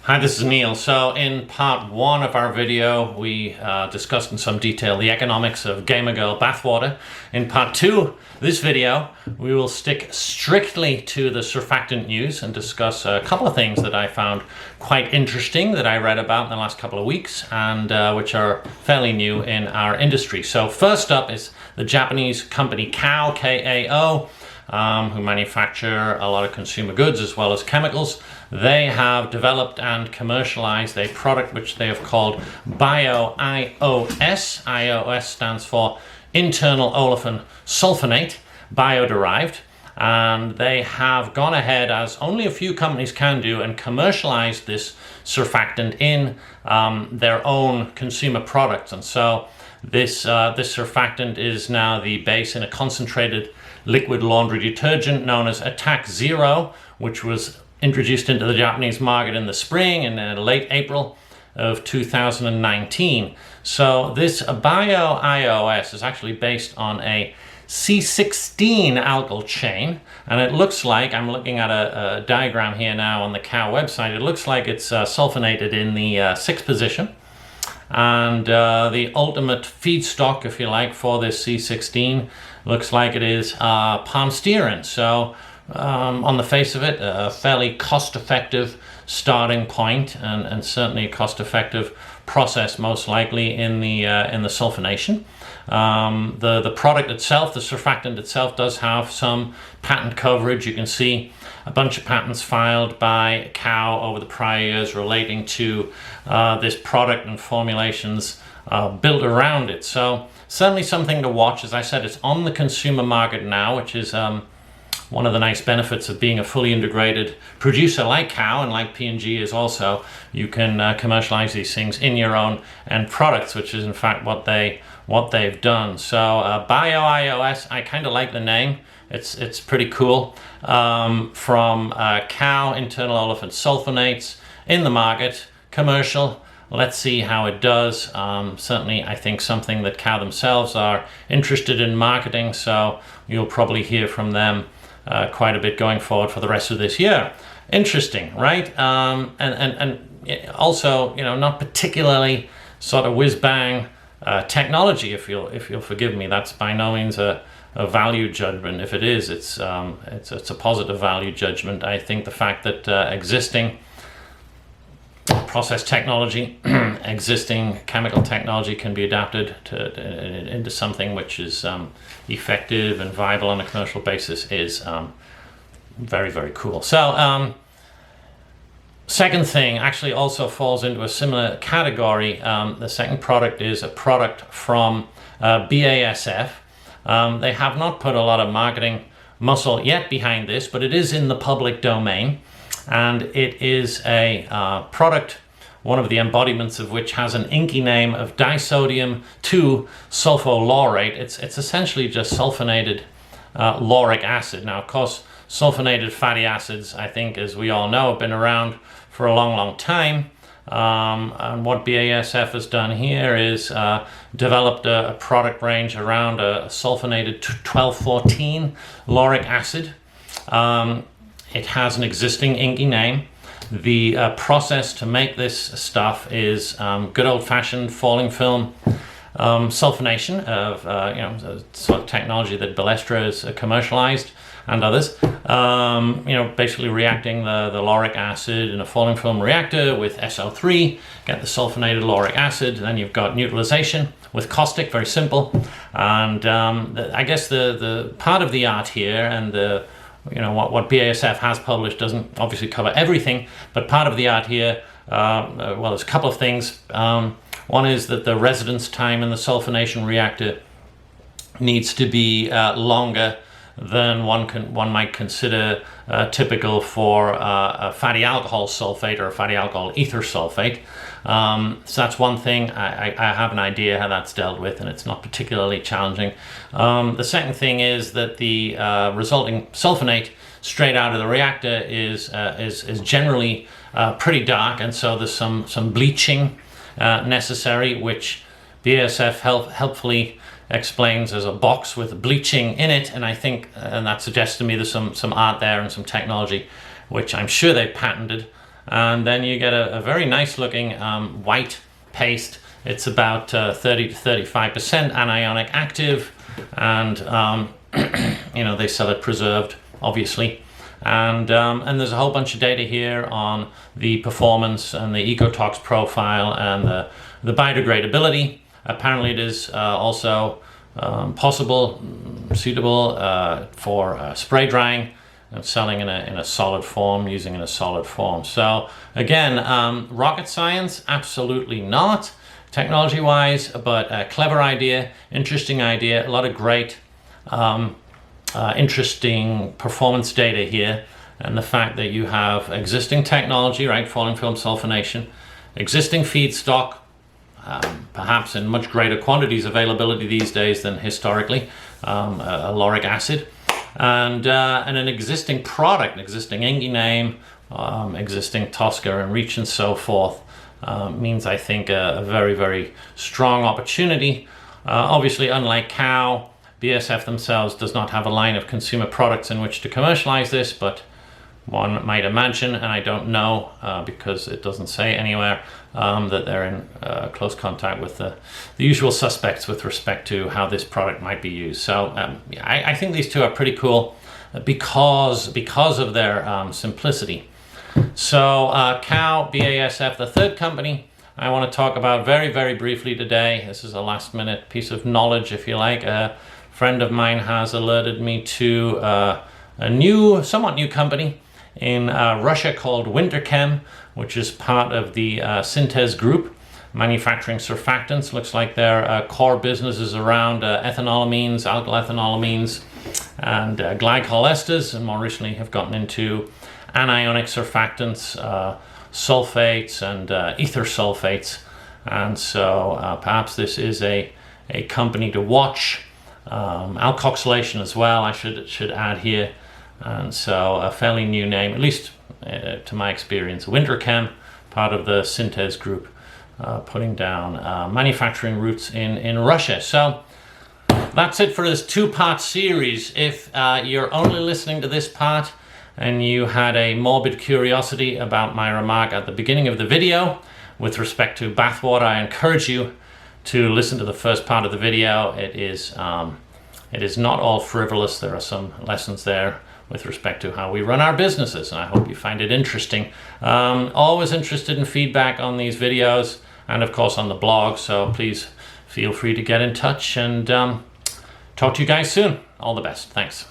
Hi, this is Neil. So in part one of our video, we discussed in some detail the economics of Gamer Girl bathwater. In part two of this video, we will stick strictly to the surfactant news and discuss a couple of things that I found quite interesting that I read about in the last couple of weeks and which are fairly new in our industry. So first up is the Japanese company Kao, K-A-O, who manufacture a lot of consumer goods as well as chemicals. They have developed and commercialized a product which they have called Bio-IOS. IOS stands for internal olefin sulfonate, bio-derived. And they have gone ahead, as only a few companies can do, and commercialized this surfactant in their own consumer products. And so this surfactant is now the base in a concentrated liquid laundry detergent known as Attack Zero, which was introduced into the Japanese market in the spring and late April of 2019. So this Bio-IOS is actually based on a C16 alkyl chain, and it looks like, I'm looking at a diagram here now on the Kao website, it looks like it's sulfonated in the 6th position. And the ultimate feedstock, if you like, for this C16 looks like it is palm stearin. So on the face of it, a fairly cost-effective starting point, and certainly a cost-effective process, most likely in the sulfonation. The product itself, the surfactant itself, does have some patent coverage. You can see a bunch of patents filed by Kao over the prior years relating to this product and formulations built around it. So certainly something to watch. As I said, it's on the consumer market now, which is one of the nice benefits of being a fully integrated producer like Kao and like P&G is also you can commercialize these things in your own end products, which is in fact what they've done. So Bio-IOS, I kind of like the name. It's pretty cool. From Kao, internal olefin sulfonates in the market, commercial. Let's see how it does. Certainly, I think something that Kao themselves are interested in marketing, so you'll probably hear from them quite a bit going forward for the rest of this year. Interesting, right? And also, you know, not particularly sort of whiz-bang technology, if you'll forgive me. That's by no means a value judgment. If it is, it's a positive value judgment. I think the fact that existing process technology, existing chemical technology can be adapted into something which is effective and viable on a commercial basis is very, very cool. So second thing actually also falls into a similar category. The second product is a product from BASF. They have not put a lot of marketing muscle yet behind this, but it is in the public domain. And it is a product, one of the embodiments of which has an inky name of disodium 2-sulfolaurate. It's essentially just sulfonated lauric acid. Now, of course, sulfonated fatty acids, I think, as we all know, have been around for a long, long time. And what BASF has done here is developed a product range around a sulfonated 1214 lauric acid. It has an existing inky name. The process to make this stuff is good old-fashioned falling film sulfonation of the sort of technology that Balestra has commercialized and others. Basically reacting the lauric acid in a falling film reactor with SO3, get the sulfonated lauric acid, then you've got neutralization with caustic, very simple. And I guess the part of the art here and what BASF has published doesn't obviously cover everything, but part of the art here, well, there's a couple of things. One is that the residence time in the sulfonation reactor needs to be longer than one might consider typical for a fatty alcohol sulfate or a fatty alcohol ether sulfate. So that's one thing. I have an idea how that's dealt with, and it's not particularly challenging. The second thing is that the resulting sulfonate straight out of the reactor is generally pretty dark, and so there's some bleaching necessary, which BASF helpfully explains as a box with bleaching in it, and I think, and that suggests to me there's some art there and some technology which I'm sure they've patented and then you get a very nice looking white paste. It's about 30 to 35% anionic active, and you know, they sell it preserved, obviously. And there's a whole bunch of data here on the performance and the ecotox profile and the biodegradability. Apparently it is also possible, suitable for spray drying and selling in a solid form, using in a solid form. So again, rocket science, absolutely not technology wise, but a clever idea, interesting idea, a lot of great interesting performance data here, and the fact that you have existing technology, right, falling film sulfonation, existing feedstock, perhaps in much greater quantities availability these days than historically, lauric acid, and an existing product, an existing INGI name, existing Tosca and Reach and so forth, means I think a very, very strong opportunity. Obviously, unlike cow, BASF themselves does not have a line of consumer products in which to commercialize this, but one might imagine, and I don't know because it doesn't say anywhere, that they're in close contact with the usual suspects with respect to how this product might be used. So I think these two are pretty cool because of their simplicity. So Cow, BASF, the third company I want to talk about very, very briefly today. This is a last minute piece of knowledge, if you like. A friend of mine has alerted me to a somewhat new company in Russia called Winterchem, which is part of the Synthes group, manufacturing surfactants. Looks like their core business is around ethanolamines, alkyl ethanolamines, and glycol esters, and more recently have gotten into anionic surfactants, sulfates, and ether sulfates. And so perhaps this is a company to watch. Alkoxylation as well, I should add here. And so a fairly new name, at least to my experience. Winterchem, part of the Synthes group, putting down manufacturing roots in Russia. So that's it for this two-part series. If you're only listening to this part and you had a morbid curiosity about my remark at the beginning of the video with respect to bathwater, I encourage you to listen to the first part of the video. It is not all frivolous. There are some lessons there with respect to how we run our businesses, and I hope you find it interesting. Always interested in feedback on these videos and of course on the blog, so please feel free to get in touch, and talk to you guys soon. All the best. Thanks.